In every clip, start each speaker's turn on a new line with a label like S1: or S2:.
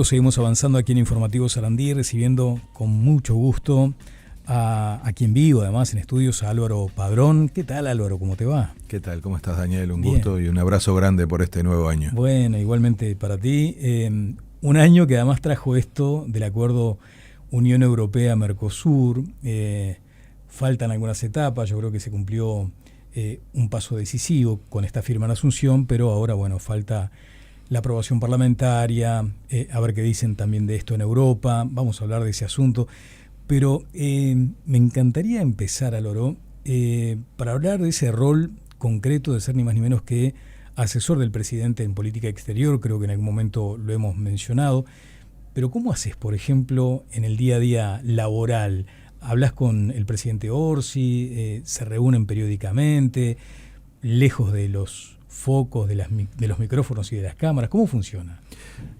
S1: Seguimos avanzando aquí en Informativo Sarandí, recibiendo con mucho gusto a quien vivo, además en estudios, a Álvaro Padrón. ¿Qué tal, Álvaro? ¿Cómo te va?
S2: ¿Qué tal? ¿Cómo estás, Daniel? Un
S1: Bien.
S2: gusto y un abrazo grande por este nuevo año.
S1: Bueno, igualmente para ti. Un año que además trajo esto del acuerdo Unión Europea-Mercosur. Faltan algunas etapas, yo creo que se cumplió un paso decisivo con esta firma en Asunción, pero ahora, bueno, falta la aprobación parlamentaria, a ver qué dicen también de esto en Europa. Vamos a hablar de ese asunto. Pero me encantaría empezar, Álvaro, para hablar de ese rol concreto de ser ni más ni menos que asesor del presidente en política exterior. Creo que en algún momento lo hemos mencionado. Pero ¿cómo haces, por ejemplo, en el día a día laboral? ¿Hablas con el presidente Orsi? ¿Se reúnen periódicamente? ¿Lejos de los focos, de los micrófonos y de las cámaras? ¿Cómo funciona?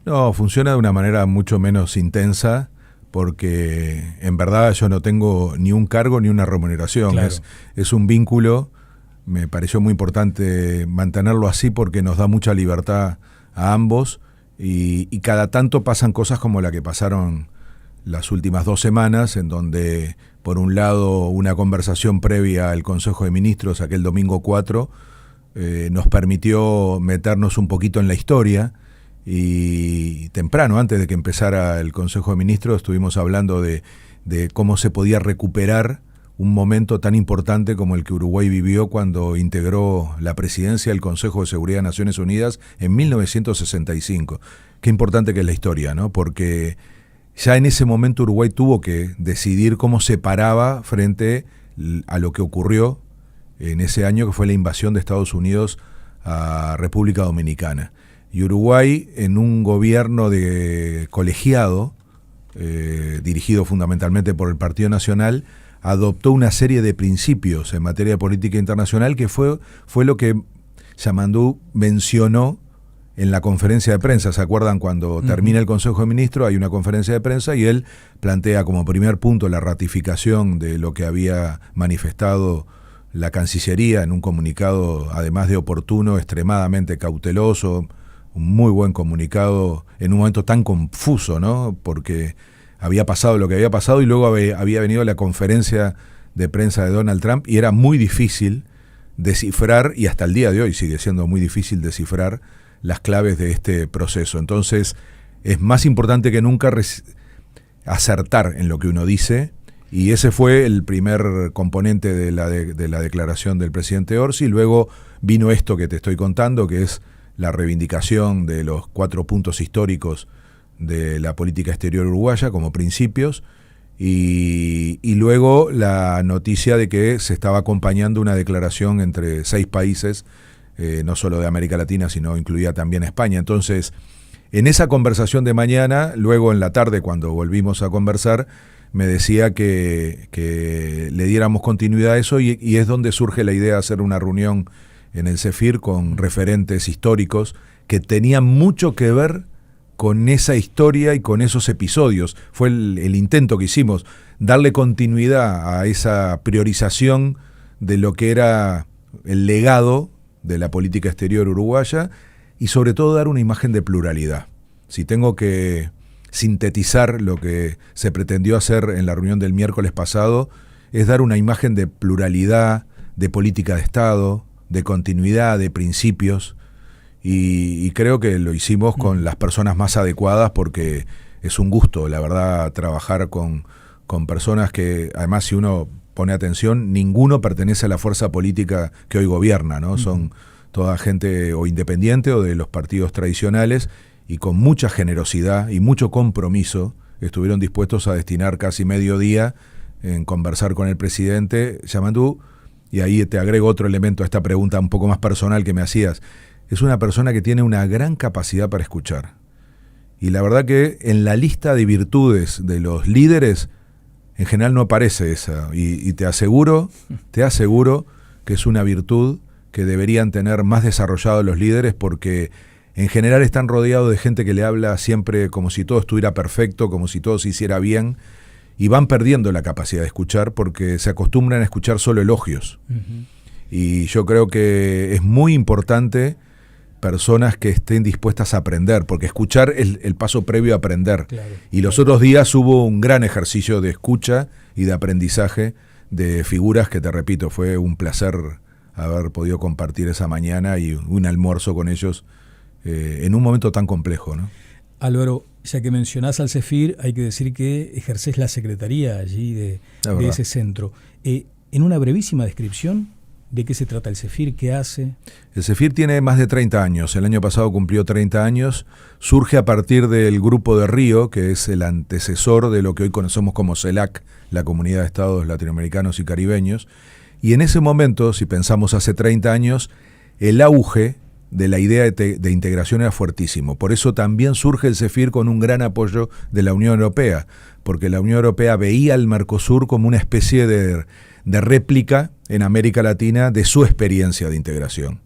S2: No, funciona de una manera mucho menos intensa, porque en verdad yo no tengo ni un cargo ni una remuneración.
S1: Claro.
S2: Es un vínculo. Me pareció muy importante mantenerlo así porque nos da mucha libertad a ambos y cada tanto pasan cosas como la que pasaron las últimas 2 semanas, en donde por un lado una conversación previa al Consejo de Ministros aquel domingo 4 nos permitió meternos un poquito en la historia. Y temprano, antes de que empezara el Consejo de Ministros, estuvimos hablando de cómo se podía recuperar un momento tan importante como el que Uruguay vivió cuando integró la presidencia del Consejo de Seguridad de Naciones Unidas en 1965. Qué importante que es la historia, ¿no? Porque ya en ese momento Uruguay tuvo que decidir cómo se paraba frente a lo que ocurrió en ese año, que fue la invasión de Estados Unidos a República Dominicana. Y Uruguay, en un gobierno de colegiado, dirigido fundamentalmente por el Partido Nacional, adoptó una serie de principios en materia de política internacional que fue lo que Yamandú mencionó en la conferencia de prensa. ¿Se acuerdan? Cuando termina el Consejo de Ministros hay una conferencia de prensa y él plantea como primer punto la ratificación de lo que había manifestado la Cancillería en un comunicado, además de oportuno, extremadamente cauteloso, un muy buen comunicado en un momento tan confuso, ¿no? Porque había pasado lo que había pasado y luego había venido la conferencia de prensa de Donald Trump y era muy difícil descifrar, y hasta el día de hoy sigue siendo muy difícil descifrar las claves de este proceso. Entonces es más importante que nunca acertar en lo que uno dice, y ese fue el primer componente de la declaración del presidente Orsi. Luego vino esto que te estoy contando, que es la reivindicación de los 4 puntos históricos de la política exterior uruguaya como principios, y luego la noticia de que se estaba acompañando una declaración entre 6 países, no solo de América Latina, sino incluía también a España. Entonces, en esa conversación de mañana, luego en la tarde, cuando volvimos a conversar, me decía que le diéramos continuidad a eso, y es donde surge la idea de hacer una reunión en el CEFIR con referentes históricos que tenían mucho que ver con esa historia y con esos episodios. Fue el intento que hicimos, darle continuidad a esa priorización de lo que era el legado de la política exterior uruguaya y sobre todo dar una imagen de pluralidad. Si tengo que sintetizar lo que se pretendió hacer en la reunión del miércoles pasado, es dar una imagen de pluralidad, de política de Estado, de continuidad, de principios, y creo que lo hicimos con las personas más adecuadas, porque es un gusto, la verdad, trabajar con personas que, además, si uno pone atención, ninguno pertenece a la fuerza política que hoy gobierna, ¿no? Son toda gente o independiente o de los partidos tradicionales, y con mucha generosidad y mucho compromiso estuvieron dispuestos a destinar casi medio día en conversar con el presidente Yamandú. Y ahí te agrego otro elemento a esta pregunta un poco más personal que me hacías. Es una persona que tiene una gran capacidad para escuchar. Y la verdad que en la lista de virtudes de los líderes, en general no aparece esa. Y te aseguro que es una virtud que deberían tener más desarrollados los líderes, porque en general están rodeados de gente que le habla siempre como si todo estuviera perfecto, como si todo se hiciera bien, y van perdiendo la capacidad de escuchar porque se acostumbran a escuchar solo elogios. Y yo creo que es muy importante personas que estén dispuestas a aprender, porque escuchar es el paso previo a aprender.
S1: Claro,
S2: y los otros días hubo un gran ejercicio de escucha y de aprendizaje de figuras que, te repito, fue un placer haber podido compartir esa mañana y un almuerzo con ellos en un momento tan complejo, ¿no?
S1: Álvaro, ya que mencionás al CEFIR, hay que decir que ejercés la secretaría allí de ese centro. En una brevísima descripción, ¿de qué se trata el CEFIR? ¿Qué hace?
S2: El CEFIR tiene más de 30 años. El año pasado cumplió 30 años. Surge a partir del Grupo de Río, que es el antecesor de lo que hoy conocemos como CELAC, la Comunidad de Estados Latinoamericanos y Caribeños. Y en ese momento, si pensamos hace 30 años, el auge de la idea de integración era fuertísimo. Por eso también surge el CEFIR con un gran apoyo de la Unión Europea, porque la Unión Europea veía al Mercosur como una especie de réplica en América Latina de su experiencia de integración.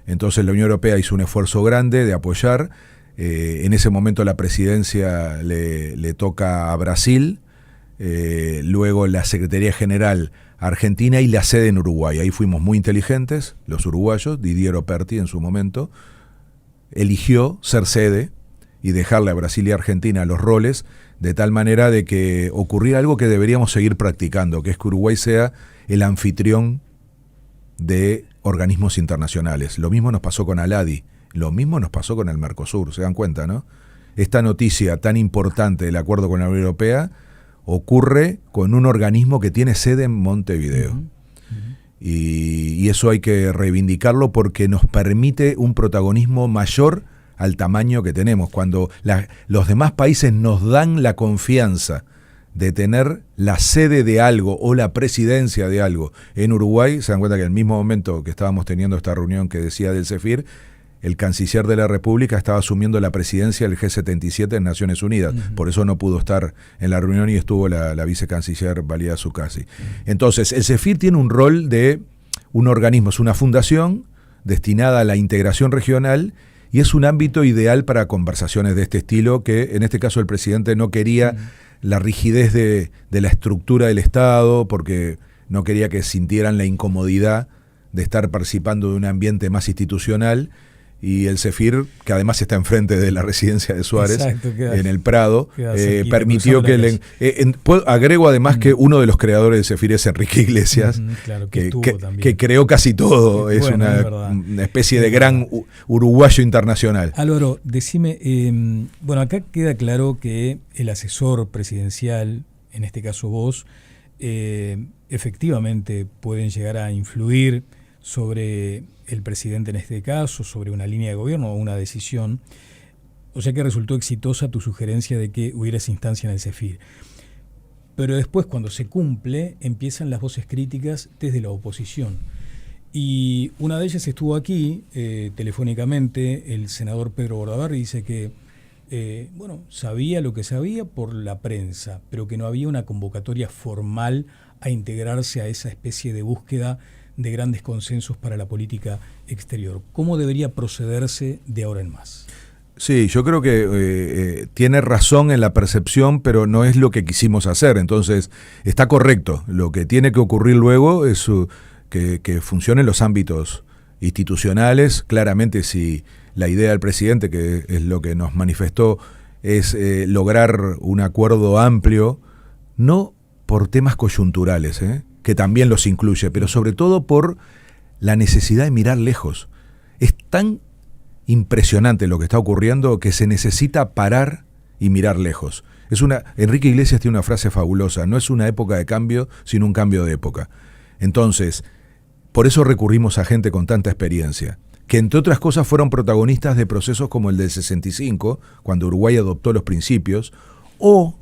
S2: Entonces la Unión Europea hizo un esfuerzo grande de apoyar. En ese momento la presidencia le toca a Brasil, luego la Secretaría General a Argentina y la sede en Uruguay. Ahí fuimos muy inteligentes, los uruguayos. Didier Operti en su momento eligió ser sede y dejarle a Brasil y a Argentina los roles, de tal manera de que ocurriera algo que deberíamos seguir practicando, que es que Uruguay sea el anfitrión de organismos internacionales. Lo mismo nos pasó con ALADI, lo mismo nos pasó con el Mercosur, ¿se dan cuenta, no? Esta noticia tan importante del acuerdo con la Unión Europea ocurre con un organismo que tiene sede en Montevideo. Y eso hay que reivindicarlo porque nos permite un protagonismo mayor al tamaño que tenemos. Cuando los demás países nos dan la confianza de tener la sede de algo o la presidencia de algo en Uruguay, se dan cuenta que en el mismo momento que estábamos teniendo esta reunión que decía del CEFIR, el canciller de la República estaba asumiendo la presidencia del G77 en Naciones Unidas. Por eso no pudo estar en la reunión y estuvo la vicecanciller Valida Zuccasi. Entonces, el CEFIR tiene un rol de un organismo, es una fundación destinada a la integración regional y es un ámbito ideal para conversaciones de este estilo, que en este caso el presidente no quería la rigidez de la estructura del Estado, porque no quería que sintieran la incomodidad de estar participando de un ambiente más institucional. Y el CEFIR, que además está enfrente de la residencia de Suárez, en el Prado, permitió que... agrego además que uno de los creadores del CEFIR es Enrique Iglesias,
S1: claro,
S2: que creó casi todo. Es una especie de gran uruguayo internacional.
S1: Álvaro, decime, bueno, acá queda claro que el asesor presidencial, en este caso vos, efectivamente pueden llegar a influir sobre el presidente en este caso, sobre una línea de gobierno o una decisión. O sea que resultó exitosa tu sugerencia de que hubiera esa instancia en el CEFIR. Pero después, cuando se cumple, empiezan las voces críticas desde la oposición. Y una de ellas estuvo aquí, telefónicamente, el senador Pedro Bordaberry dice que sabía lo que sabía por la prensa, pero que no había una convocatoria formal a integrarse a esa especie de búsqueda de grandes consensos para la política exterior. ¿Cómo debería procederse de ahora en más?
S2: Sí, yo creo que tiene razón en la percepción, pero no es lo que quisimos hacer. Entonces, está correcto. Lo que tiene que ocurrir luego es que funcionen los ámbitos institucionales. Claramente, si la idea del presidente, que es lo que nos manifestó, es lograr un acuerdo amplio, no por temas coyunturales, que también los incluye, pero sobre todo por la necesidad de mirar lejos. Es tan impresionante lo que está ocurriendo que se necesita parar y mirar lejos. Enrique Iglesias tiene una frase fabulosa: no es una época de cambio, sino un cambio de época. Entonces, por eso recurrimos a gente con tanta experiencia, que entre otras cosas fueron protagonistas de procesos como el del 65, cuando Uruguay adoptó los principios, o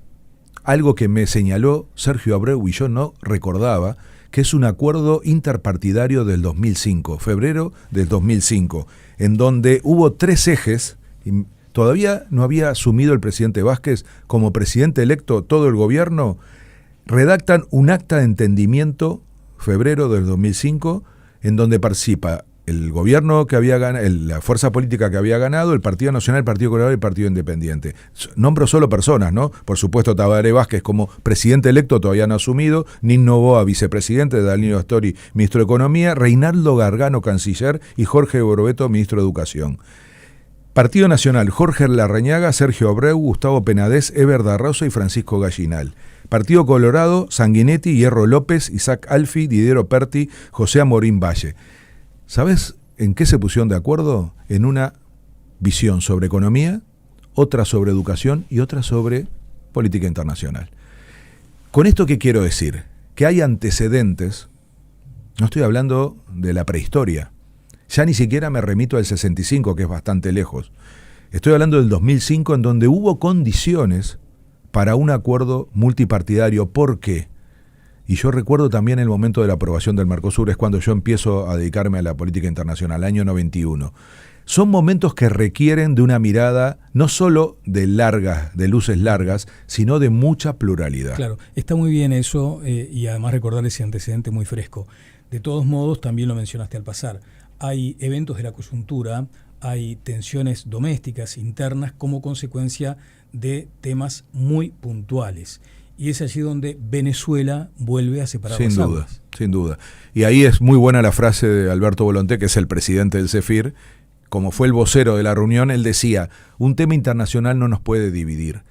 S2: algo que me señaló Sergio Abreu y yo no recordaba, que es un acuerdo interpartidario del 2005, febrero del 2005, en donde hubo 3 ejes, y todavía no había asumido el presidente Vázquez como presidente electo todo el gobierno, redactan un acta de entendimiento, febrero del 2005, en donde participa el gobierno que había ganado, la fuerza política que había ganado, el Partido Nacional, el Partido Colorado y el Partido Independiente. Nombro solo personas, ¿no? Por supuesto, Tabaré Vázquez como presidente electo todavía no asumido, Nin Novoa, vicepresidente, Danilo Astori, ministro de Economía, Reinaldo Gargano, canciller, y Jorge Borobeto, ministro de Educación. Partido Nacional, Jorge Larrañaga, Sergio Abreu, Gustavo Penadez, Eber Darroza y Francisco Gallinal. Partido Colorado, Sanguinetti, Hierro López, Isaac Alfi, Didiero Perti, José Amorín Valle. ¿Sabes en qué se pusieron de acuerdo? En una visión sobre economía, otra sobre educación y otra sobre política internacional. ¿Con esto qué quiero decir? Que hay antecedentes, no estoy hablando de la prehistoria, ya ni siquiera me remito al 65, que es bastante lejos. Estoy hablando del 2005, en donde hubo condiciones para un acuerdo multipartidario. ¿Por qué? Y yo recuerdo también el momento de la aprobación del Mercosur, es cuando yo empiezo a dedicarme a la política internacional, año 91. Son momentos que requieren de una mirada no solo de luces largas, sino de mucha pluralidad.
S1: Claro, está muy bien eso, y además recordar ese antecedente muy fresco. De todos modos, también lo mencionaste al pasar, hay eventos de la coyuntura, hay tensiones domésticas, internas, como consecuencia de temas muy puntuales. Y es allí donde Venezuela vuelve a separar las aguas.
S2: Sin duda. Y ahí es muy buena la frase de Alberto Volonté, que es el presidente del CEFIR. Como fue el vocero de la reunión, él decía, un tema internacional no nos puede dividir.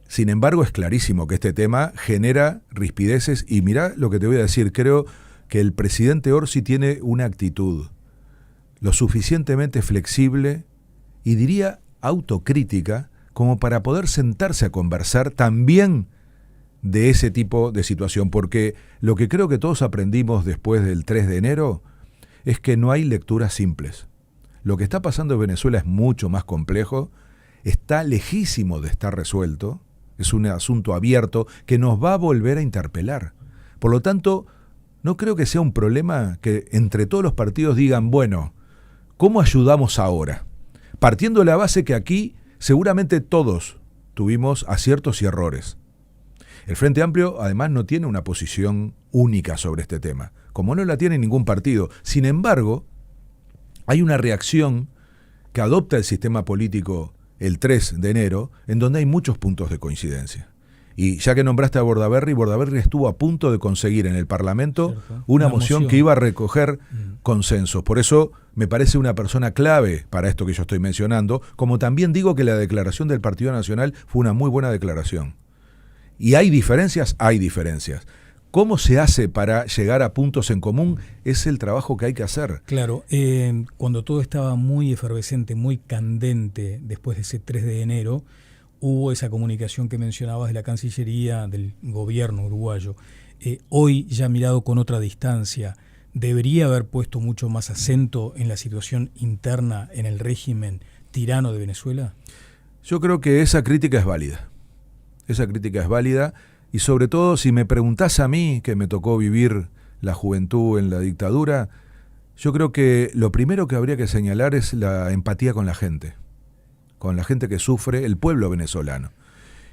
S2: Sin embargo, es clarísimo que este tema genera rispideces. Y mirá lo que te voy a decir, creo que el presidente Orsi tiene una actitud lo suficientemente flexible y diría autocrítica como para poder sentarse a conversar también de ese tipo de situación, porque lo que creo que todos aprendimos después del 3 de enero es que no hay lecturas simples. Lo que está pasando en Venezuela es mucho más complejo, está lejísimo de estar resuelto, es un asunto abierto que nos va a volver a interpelar. Por lo tanto, no creo que sea un problema que entre todos los partidos digan, bueno, ¿cómo ayudamos ahora? Partiendo de la base que aquí seguramente todos tuvimos aciertos y errores. El Frente Amplio además no tiene una posición única sobre este tema, como no la tiene ningún partido. Sin embargo, hay una reacción que adopta el sistema político el 3 de enero, en donde hay muchos puntos de coincidencia. Y ya que nombraste a Bordaberry estuvo a punto de conseguir en el Parlamento una moción que iba a recoger consensos. Por eso me parece una persona clave para esto que yo estoy mencionando, como también digo que la declaración del Partido Nacional fue una muy buena declaración. ¿Y hay diferencias? Hay diferencias. ¿Cómo se hace para llegar a puntos en común? Es el trabajo que hay que hacer.
S1: Claro, cuando todo estaba muy efervescente, muy candente después de ese 3 de enero, hubo esa comunicación que mencionabas de la Cancillería, del gobierno uruguayo. Hoy, ya mirado con otra distancia, ¿debería haber puesto mucho más acento en la situación interna en el régimen tirano de Venezuela?
S2: Yo creo que esa crítica es válida. Esa crítica es válida, y sobre todo si me preguntás a mí, que me tocó vivir la juventud en la dictadura, yo creo que lo primero que habría que señalar es la empatía con la gente que sufre, el pueblo venezolano.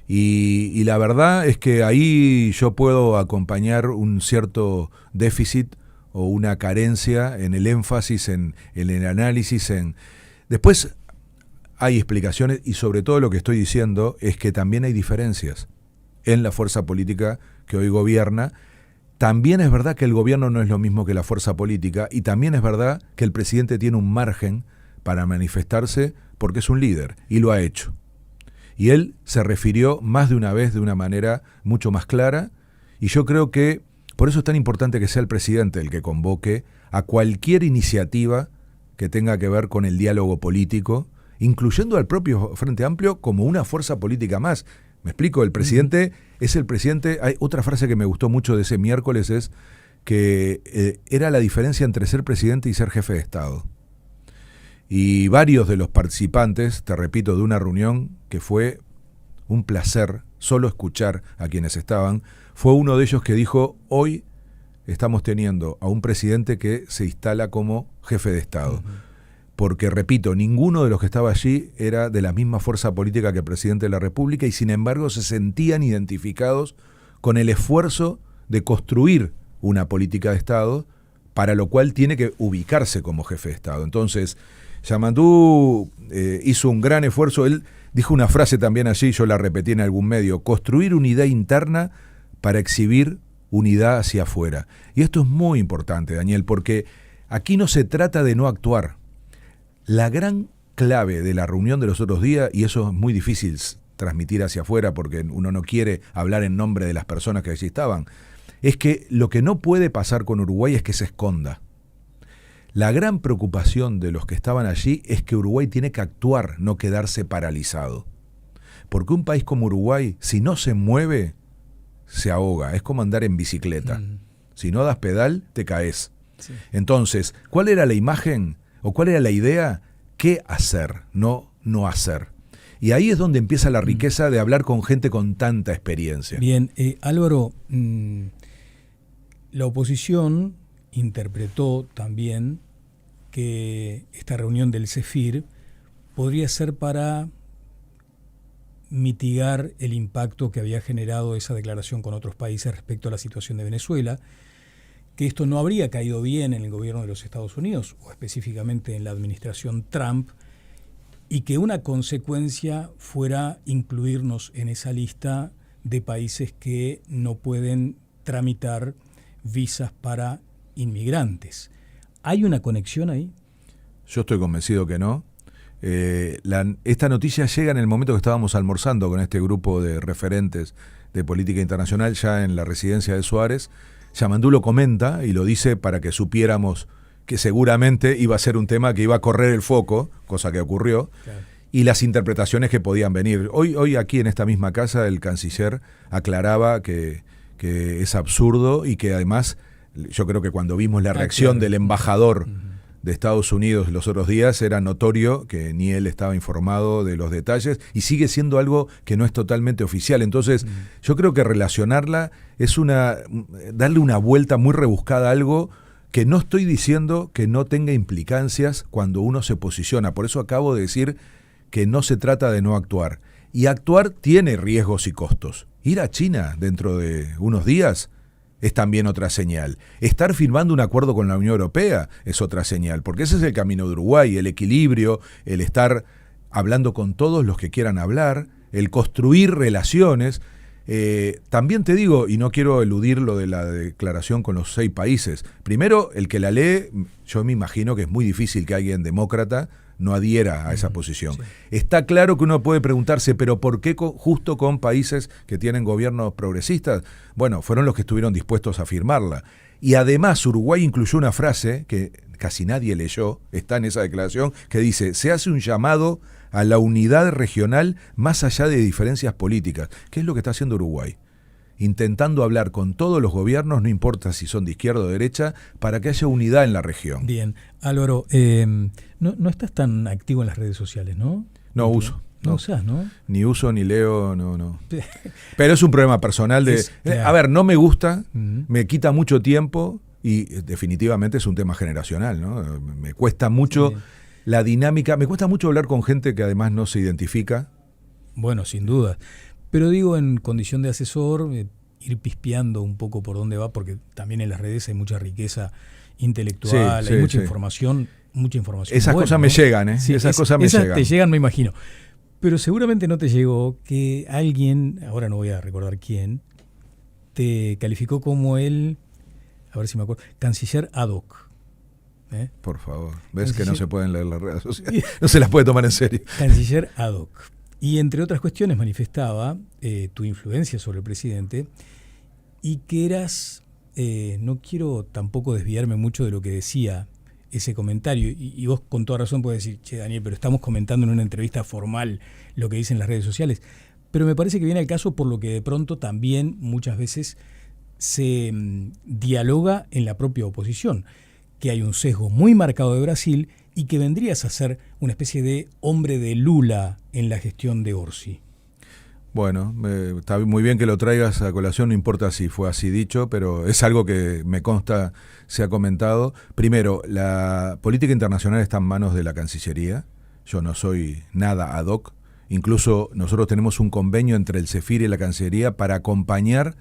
S2: Y la verdad es que ahí yo puedo acompañar un cierto déficit o una carencia en el énfasis, en el análisis. Después hay explicaciones, y sobre todo lo que estoy diciendo es que también hay diferencias en la fuerza política que hoy gobierna. También es verdad que el gobierno no es lo mismo que la fuerza política, y también es verdad que el presidente tiene un margen para manifestarse porque es un líder, y lo ha hecho. Y él se refirió más de una vez de una manera mucho más clara, y yo creo que por eso es tan importante que sea el presidente el que convoque a cualquier iniciativa que tenga que ver con el diálogo político, incluyendo al propio Frente Amplio como una fuerza política más. Me explico, el presidente es el presidente. Hay otra frase que me gustó mucho de ese miércoles, es que era la diferencia entre ser presidente y ser jefe de Estado. Y varios de los participantes, te repito, de una reunión que fue un placer solo escuchar a quienes estaban, fue uno de ellos que dijo, hoy estamos teniendo a un presidente que se instala como jefe de Estado. Porque, repito, ninguno de los que estaba allí era de la misma fuerza política que el presidente de la República, y sin embargo se sentían identificados con el esfuerzo de construir una política de Estado para lo cual tiene que ubicarse como jefe de Estado. Entonces, Yamandú hizo un gran esfuerzo. Él dijo una frase también allí, yo la repetí en algún medio: construir unidad interna para exhibir unidad hacia afuera. Y esto es muy importante, Daniel, porque aquí no se trata de no actuar. La gran clave de la reunión de los otros días, y eso es muy difícil transmitir hacia afuera porque uno no quiere hablar en nombre de las personas que allí estaban, es que lo que no puede pasar con Uruguay es que se esconda. La gran preocupación de los que estaban allí es que Uruguay tiene que actuar, no quedarse paralizado. Porque un país como Uruguay, si no se mueve, se ahoga. Es como andar en bicicleta. Si no das pedal, te caes. Sí. Entonces, ¿cuál era la imagen o cuál era la idea? ¿Qué hacer? No hacer. Y ahí es donde empieza la riqueza de hablar con gente con tanta experiencia.
S1: Bien, Álvaro, la oposición interpretó también que esta reunión del CEFIR podría ser para mitigar el impacto que había generado esa declaración con otros países respecto a la situación de Venezuela, que esto no habría caído bien en el gobierno de los Estados Unidos, o específicamente en la administración Trump, y que una consecuencia fuera incluirnos en esa lista de países que no pueden tramitar visas para inmigrantes. ¿Hay una conexión ahí?
S2: Yo estoy convencido que no. Esta noticia llega en el momento que estábamos almorzando con este grupo de referentes de política internacional ya en la residencia de Suárez. Yamandú lo comenta y lo dice para que supiéramos que seguramente iba a ser un tema que iba a correr el foco, cosa que ocurrió, claro, y las interpretaciones que podían venir. Hoy aquí en esta misma casa el canciller aclaraba que es absurdo y que además yo creo que cuando vimos la reacción del embajador de Estados Unidos los otros días era notorio que ni él estaba informado de los detalles y sigue siendo algo que no es totalmente oficial. Entonces yo creo que relacionarla es darle una vuelta muy rebuscada a algo que no estoy diciendo que no tenga implicancias cuando uno se posiciona. Por eso acabo de decir que no se trata de no actuar. Y actuar tiene riesgos y costos. Ir a China dentro de unos días es también otra señal. Estar firmando un acuerdo con la Unión Europea es otra señal, porque ese es el camino de Uruguay, el equilibrio, el estar hablando con todos los que quieran hablar, el construir relaciones. También te digo, y no quiero eludir lo de la declaración con los 6 países, primero, el que la lee, yo me imagino que es muy difícil que alguien demócrata no adhiera a esa posición. Sí. Está claro que uno puede preguntarse, pero ¿por qué justo con países que tienen gobiernos progresistas? Bueno, fueron los que estuvieron dispuestos a firmarla. Y además Uruguay incluyó una frase que casi nadie leyó, está en esa declaración, que dice: se hace un llamado a la unidad regional más allá de diferencias políticas. ¿Qué es lo que está haciendo Uruguay? Intentando hablar con todos los gobiernos, no importa si son de izquierda o derecha, para que haya unidad en la región.
S1: Bien, Álvaro, no estás tan activo en las redes sociales, ¿no?
S2: No uso.
S1: No usás, ¿no?
S2: Ni uso, ni leo, no. Pero es un problema personal de... A ver, no me gusta, me quita mucho tiempo y definitivamente es un tema generacional, ¿no? Me cuesta mucho la dinámica, me cuesta mucho hablar con gente que además no se identifica.
S1: Bueno, sin duda. Pero digo, en condición de asesor, ir pispeando un poco por dónde va, porque también en las redes hay mucha riqueza intelectual, hay mucha información
S2: Esas
S1: buena,
S2: cosas me llegan, ¿eh?
S1: Sí, esas te llegan, me imagino. Pero seguramente no te llegó que alguien, ahora no voy a recordar quién, te calificó como el, a ver si me acuerdo, canciller ad hoc.
S2: Por favor, ves canciller, que no se pueden leer las redes sociales, no se las puede tomar en serio.
S1: Canciller ad hoc. Y entre otras cuestiones manifestaba tu influencia sobre el presidente y que eras, no quiero tampoco desviarme mucho de lo que decía ese comentario, y vos con toda razón podés decir, che, Daniel, pero estamos comentando en una entrevista formal lo que dicen las redes sociales, pero me parece que viene al caso por lo que de pronto también muchas veces se dialoga en la propia oposición, que hay un sesgo muy marcado de Brasil y que vendrías a ser una especie de hombre de Lula en la gestión de Orsi.
S2: Bueno, está muy bien que lo traigas a colación, no importa si fue así dicho, pero es algo que me consta se ha comentado. Primero, la política internacional está en manos de la Cancillería, yo no soy nada ad hoc, incluso nosotros tenemos un convenio entre el CEFIR y la Cancillería para acompañar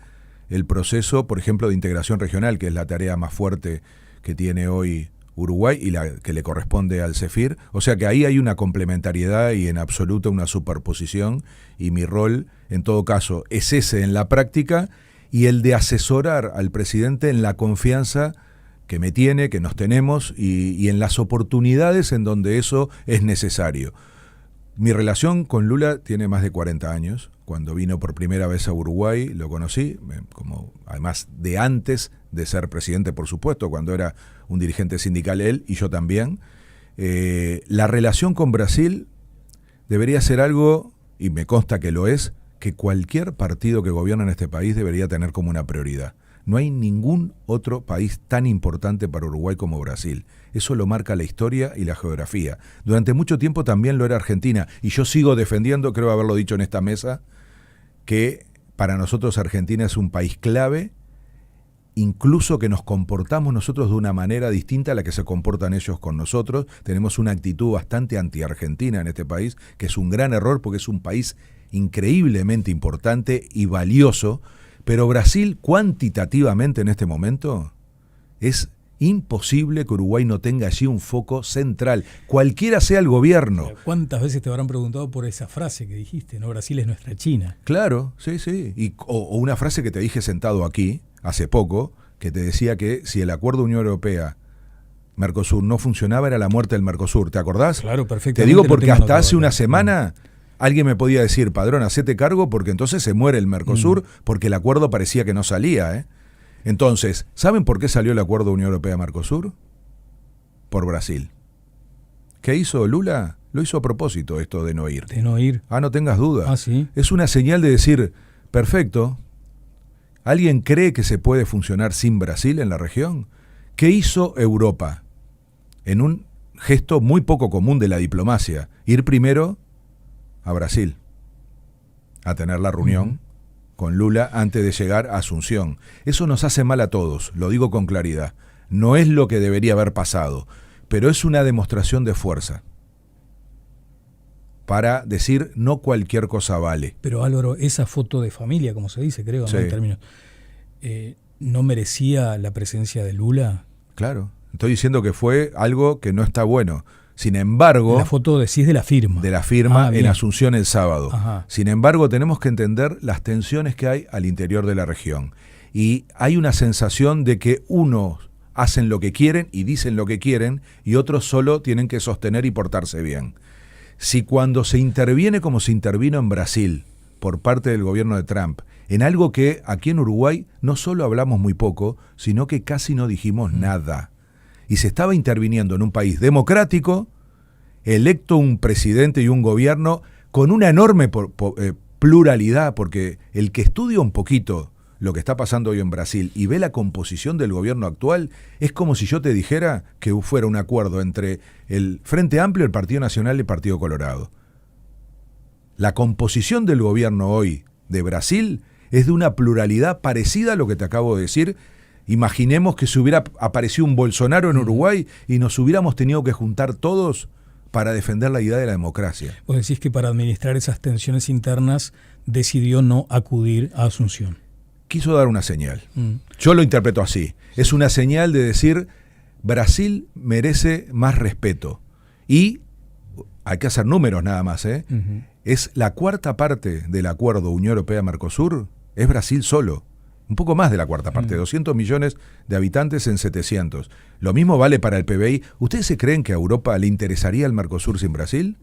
S2: el proceso, por ejemplo, de integración regional, que es la tarea más fuerte que tiene hoy Uruguay y la que le corresponde al CEFIR. O sea que ahí hay una complementariedad y en absoluto una superposición, y mi rol, en todo caso, es ese en la práctica y el de asesorar al presidente en la confianza que me tiene, que nos tenemos y en las oportunidades en donde eso es necesario. Mi relación con Lula tiene más de 40 años. Cuando vino por primera vez a Uruguay lo conocí, como además de antes de ser presidente, por supuesto, cuando era un dirigente sindical él y yo también. La relación con Brasil debería ser algo, y me consta que lo es, que cualquier partido que gobierna en este país debería tener como una prioridad. No hay ningún otro país tan importante para Uruguay como Brasil. Eso lo marca la historia y la geografía. Durante mucho tiempo también lo era Argentina, y yo sigo defendiendo, creo haberlo dicho en esta mesa, que para nosotros Argentina es un país clave, incluso que nos comportamos nosotros de una manera distinta a la que se comportan ellos con nosotros. Tenemos una actitud bastante anti-argentina en este país, que es un gran error porque es un país increíblemente importante y valioso, pero Brasil cuantitativamente en este momento es imposible que Uruguay no tenga allí un foco central, cualquiera sea el gobierno.
S1: ¿Cuántas veces te habrán preguntado por esa frase que dijiste, ¿no? Brasil es nuestra China.
S2: Claro, sí, sí. O una frase que te dije sentado aquí, hace poco, que te decía que si el acuerdo Unión Europea-Mercosur no funcionaba, era la muerte del Mercosur. ¿Te acordás?
S1: Claro, perfectamente.
S2: Te digo porque hasta hace una semana alguien me podía decir, padrón, hacete cargo porque entonces se muere el Mercosur, porque el acuerdo parecía que no salía, ¿eh? Entonces, ¿saben por qué salió el acuerdo Unión Europea-Mercosur? Por Brasil. ¿Qué hizo Lula? Lo hizo a propósito, esto de no ir.
S1: De no ir.
S2: No tengas duda.
S1: Ah, ¿sí?
S2: Es una señal de decir, perfecto, ¿alguien cree que se puede funcionar sin Brasil en la región? ¿Qué hizo Europa? En un gesto muy poco común de la diplomacia, ir primero a Brasil, a tener la reunión con Lula antes de llegar a Asunción. Eso nos hace mal a todos, lo digo con claridad. No es lo que debería haber pasado, pero es una demostración de fuerza para decir no cualquier cosa vale.
S1: Pero Álvaro, esa foto de familia, como se dice, creo,
S2: sí,
S1: ¿no? En términos, ¿no merecía la presencia de Lula?
S2: Claro, estoy diciendo que fue algo que no está bueno. Sin embargo...
S1: La foto decís de la firma.
S2: De la firma en Asunción el sábado.
S1: Ajá.
S2: Sin embargo, tenemos que entender las tensiones que hay al interior de la región. Y hay una sensación de que unos hacen lo que quieren y dicen lo que quieren, y otros solo tienen que sostener y portarse bien. Si cuando se interviene como se intervino en Brasil, por parte del gobierno de Trump, en algo que aquí en Uruguay no solo hablamos muy poco, sino que casi no dijimos nada. Y se estaba interviniendo en un país democrático, electo un presidente y un gobierno con una enorme pluralidad, porque el que estudia un poquito lo que está pasando hoy en Brasil y ve la composición del gobierno actual, es como si yo te dijera que fuera un acuerdo entre el Frente Amplio, el Partido Nacional y el Partido Colorado. La composición del gobierno hoy de Brasil es de una pluralidad parecida a lo que te acabo de decir. Imaginemos que se hubiera aparecido un Bolsonaro en Uruguay y nos hubiéramos tenido que juntar todos para defender la idea de la democracia.
S1: Vos decís que para administrar esas tensiones internas decidió no acudir a Asunción.
S2: Quiso dar una señal. Yo lo interpreto así. Es una señal de decir, Brasil merece más respeto. Y hay que hacer números nada más, ¿eh? Es la cuarta parte del acuerdo Unión Europea-Mercosur, es Brasil solo. Un poco más de la cuarta parte, 200 millones de habitantes en 700. Lo mismo vale para el PBI. ¿Ustedes se creen que a Europa le interesaría el Mercosur sin Brasil?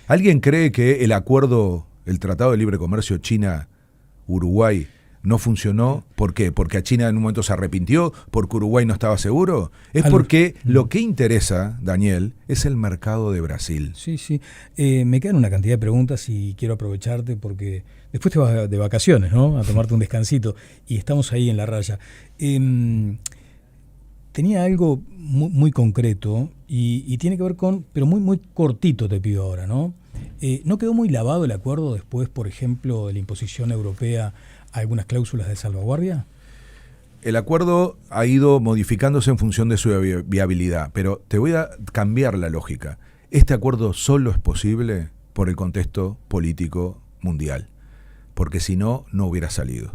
S2: ¿Alguien cree que el acuerdo, el Tratado de Libre Comercio China-Uruguay no funcionó? ¿Por qué? ¿Porque a China en un momento se arrepintió? ¿Porque Uruguay no estaba seguro? Es porque lo que interesa, Daniel, es el mercado de Brasil.
S1: Sí, sí. Me quedan una cantidad de preguntas y quiero aprovecharte porque después te vas de vacaciones, ¿no? A tomarte un descansito y estamos ahí en la raya. Tenía algo muy, muy concreto y tiene que ver con, pero muy, muy cortito te pido ahora, ¿no? ¿No quedó muy lavado el acuerdo después, por ejemplo, de la imposición europea a algunas cláusulas de salvaguardia?
S2: El acuerdo ha ido modificándose en función de su viabilidad, pero te voy a cambiar la lógica. Este acuerdo solo es posible por el contexto político mundial, porque si no, no hubiera salido.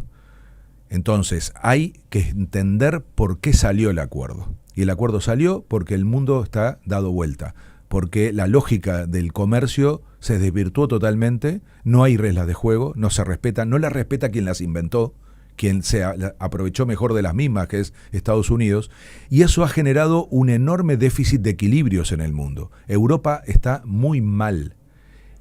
S2: Entonces, hay que entender por qué salió el acuerdo. Y el acuerdo salió porque el mundo está dado vuelta, porque la lógica del comercio se desvirtuó totalmente, no hay reglas de juego, no se respetan, no las respeta quien las inventó, quien se aprovechó mejor de las mismas, que es Estados Unidos, y eso ha generado un enorme déficit de equilibrios en el mundo. Europa está muy mal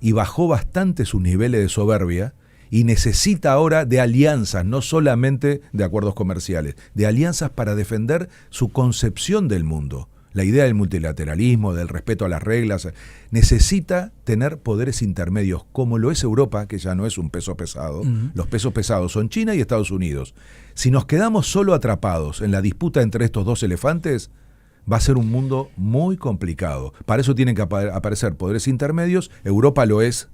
S2: y bajó bastante sus niveles de soberbia y necesita ahora de alianzas, no solamente de acuerdos comerciales, de alianzas para defender su concepción del mundo. La idea del multilateralismo, del respeto a las reglas, necesita tener poderes intermedios, como lo es Europa, que ya no es un peso pesado. Los pesos pesados son China y Estados Unidos. Si nos quedamos solo atrapados en la disputa entre estos dos elefantes, va a ser un mundo muy complicado. Para eso tienen que aparecer poderes intermedios, Europa lo es,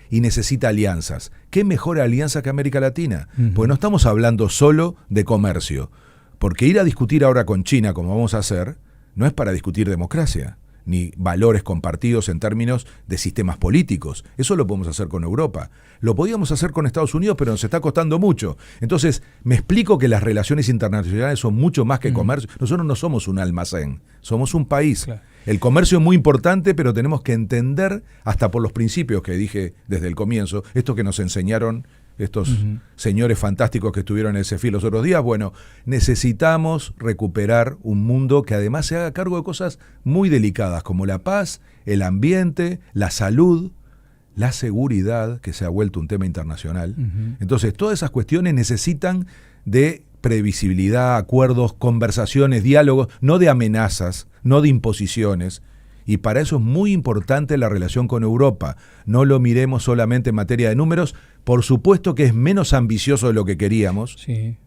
S2: y necesita alianzas. ¿Qué mejor alianza que América Latina? Porque no estamos hablando solo de comercio, porque ir a discutir ahora con China, como vamos a hacer, no es para discutir democracia, ni valores compartidos en términos de sistemas políticos. Eso lo podemos hacer con Europa. Lo podíamos hacer con Estados Unidos, pero nos está costando mucho. Entonces, me explico que las relaciones internacionales son mucho más que comercio. Nosotros no somos un almacén, somos un país. Claro. El comercio es muy importante, pero tenemos que entender, hasta por los principios que dije desde el comienzo, esto que nos enseñaron estos señores fantásticos que estuvieron en el CEFI los otros días. Bueno, necesitamos recuperar un mundo que además se haga cargo de cosas muy delicadas como la paz, el ambiente, la salud, la seguridad, que se ha vuelto un tema internacional. Entonces, todas esas cuestiones necesitan de previsibilidad, acuerdos, conversaciones, diálogos, no de amenazas, no de imposiciones. Y para eso es muy importante la relación con Europa. No lo miremos solamente en materia de números. Por supuesto que es menos ambicioso de lo que queríamos, sí,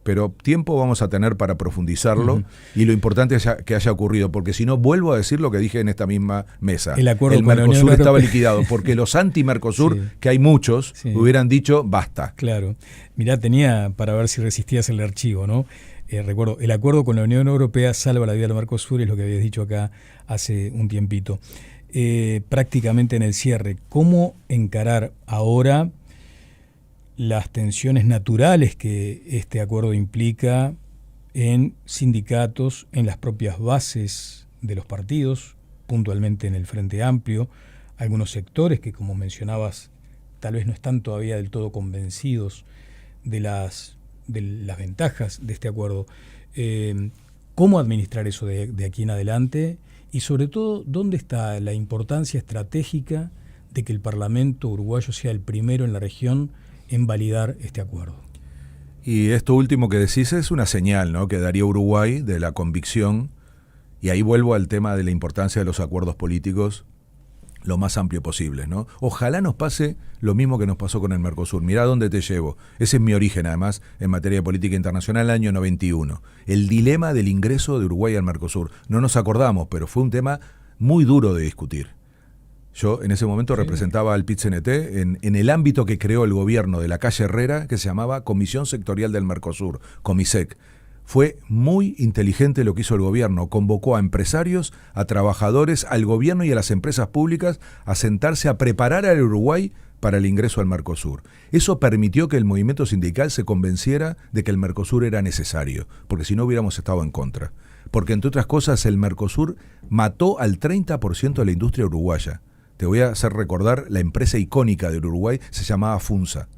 S2: pero tiempo vamos a tener para profundizarlo, y lo importante es que haya ocurrido, porque si no, vuelvo a decir lo que dije en esta misma mesa. El Mercosur estaba liquidado, porque los anti-Mercosur, sí, que hay muchos, sí, hubieran dicho basta.
S1: Claro. Mirá, tenía para ver si resistías el archivo, ¿no? Recuerdo, el acuerdo con la Unión Europea salva la vida del Mercosur, es lo que habías dicho acá hace un tiempito. Prácticamente en el cierre, ¿cómo encarar ahora las tensiones naturales que este acuerdo implica en sindicatos, en las propias bases de los partidos, puntualmente en el Frente Amplio, algunos sectores que, como mencionabas, tal vez no están todavía del todo convencidos de las ventajas de este acuerdo? ¿Cómo administrar eso de aquí en adelante? Y sobre todo, ¿dónde está la importancia estratégica de que el Parlamento uruguayo sea el primero en la región en validar este acuerdo?
S2: Y esto último que decís es una señal, ¿no?, que daría Uruguay de la convicción, y ahí vuelvo al tema de la importancia de los acuerdos políticos lo más amplio posible, ¿no? Ojalá nos pase lo mismo que nos pasó con el Mercosur. Mirá dónde te llevo. Ese es mi origen, además, en materia de política internacional, el año 91. El dilema del ingreso de Uruguay al Mercosur. No nos acordamos, pero fue un tema muy duro de discutir. Yo en ese momento representaba al PIT-CNT en el ámbito que creó el gobierno de la calle Herrera, que se llamaba Comisión Sectorial del Mercosur, Comisec. Fue muy inteligente lo que hizo el gobierno. Convocó a empresarios, a trabajadores, al gobierno y a las empresas públicas a sentarse a preparar al Uruguay para el ingreso al Mercosur. Eso permitió que el movimiento sindical se convenciera de que el Mercosur era necesario, porque si no hubiéramos estado en contra. Porque, entre otras cosas, el Mercosur mató al 30% de la industria uruguaya. Te voy a hacer recordar, la empresa icónica del Uruguay se llamaba FUNSA.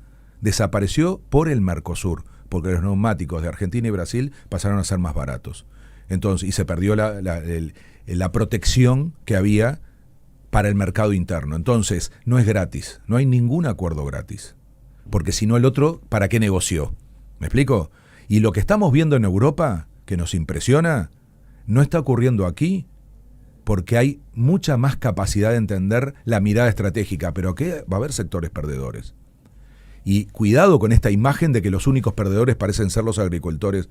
S2: Desapareció por el Mercosur, porque los neumáticos de Argentina y Brasil pasaron a ser más baratos. Entonces, y se perdió la protección que había para el mercado interno. Entonces, no es gratis, no hay ningún acuerdo gratis. Porque si no, el otro, ¿para qué negoció? ¿Me explico? Y lo que estamos viendo en Europa, que nos impresiona, no está ocurriendo aquí, porque hay mucha más capacidad de entender la mirada estratégica, pero que va a haber sectores perdedores. Y cuidado con esta imagen de que los únicos perdedores parecen ser los agricultores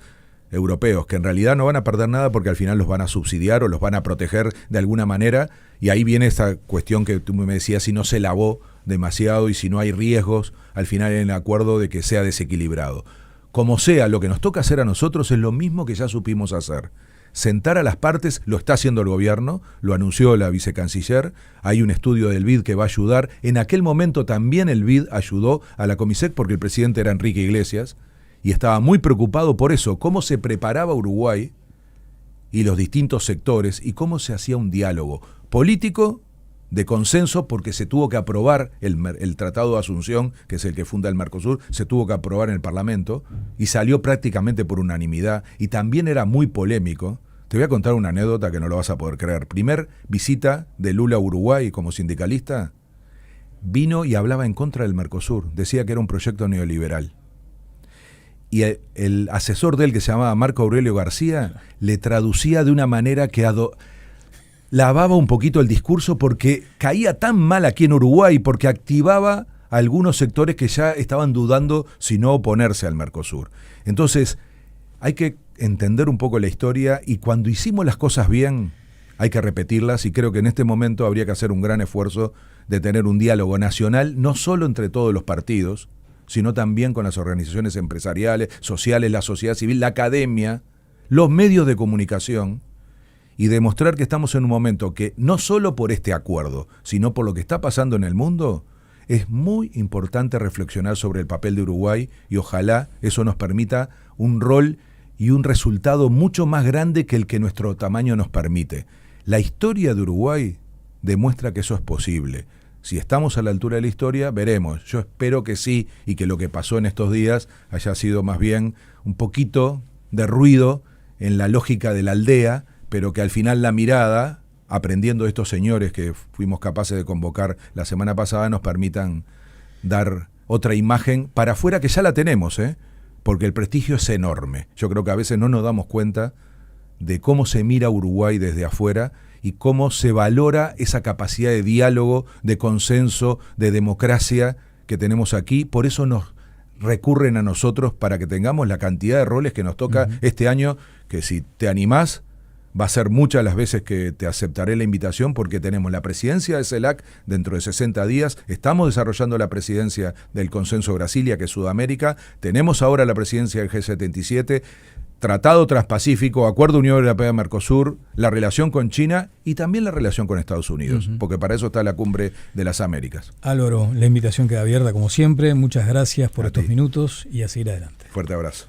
S2: europeos, que en realidad no van a perder nada porque al final los van a subsidiar o los van a proteger de alguna manera, y ahí viene esta cuestión que tú me decías, si no se lavó demasiado y si no hay riesgos, al final en el acuerdo de que sea desequilibrado. Como sea, lo que nos toca hacer a nosotros es lo mismo que ya supimos hacer. Sentar a las partes, lo está haciendo el gobierno, lo anunció la vicecanciller, hay un estudio del BID que va a ayudar. En aquel momento también el BID ayudó a la Comisec porque el presidente era Enrique Iglesias, y estaba muy preocupado por eso, cómo se preparaba Uruguay y los distintos sectores y cómo se hacía un diálogo político de consenso, porque se tuvo que aprobar el Tratado de Asunción, que es el que funda el Mercosur, se tuvo que aprobar en el Parlamento y salió prácticamente por unanimidad y también era muy polémico. Te voy a contar una anécdota que no lo vas a poder creer. Primer visita de Lula a Uruguay como sindicalista, vino y hablaba en contra del Mercosur, decía que era un proyecto neoliberal. Y el asesor de él, que se llamaba Marco Aurelio García, le traducía de una manera que lavaba un poquito el discurso porque caía tan mal aquí en Uruguay, porque activaba a algunos sectores que ya estaban dudando si no oponerse al Mercosur. Entonces, hay que entender un poco la historia y cuando hicimos las cosas bien, hay que repetirlas y creo que en este momento habría que hacer un gran esfuerzo de tener un diálogo nacional, no solo entre todos los partidos, sino también con las organizaciones empresariales, sociales, la sociedad civil, la academia, los medios de comunicación, y demostrar que estamos en un momento que no solo por este acuerdo, sino por lo que está pasando en el mundo, es muy importante reflexionar sobre el papel de Uruguay y ojalá eso nos permita un rol y un resultado mucho más grande que el que nuestro tamaño nos permite. La historia de Uruguay demuestra que eso es posible. Si estamos a la altura de la historia, veremos. Yo espero que sí y que lo que pasó en estos días haya sido más bien un poquito de ruido en la lógica de la aldea, pero que al final la mirada, aprendiendo de estos señores que fuimos capaces de convocar la semana pasada, nos permitan dar otra imagen para afuera que ya la tenemos, porque el prestigio es enorme. Yo creo que a veces no nos damos cuenta de cómo se mira Uruguay desde afuera y cómo se valora esa capacidad de diálogo, de consenso, de democracia que tenemos aquí. Por eso nos recurren a nosotros para que tengamos la cantidad de roles que nos toca este año, que si te animás, va a ser muchas las veces que te aceptaré la invitación porque tenemos la presidencia de CELAC dentro de 60 días, estamos desarrollando la presidencia del Consenso Brasilia, que es Sudamérica, tenemos ahora la presidencia del G77, Tratado Transpacífico, Acuerdo Unión Europea-Mercosur, la relación con China y también la relación con Estados Unidos, porque para eso está la Cumbre de las Américas.
S1: Álvaro, la invitación queda abierta como siempre, muchas gracias por estos minutos y a seguir adelante.
S2: Fuerte abrazo.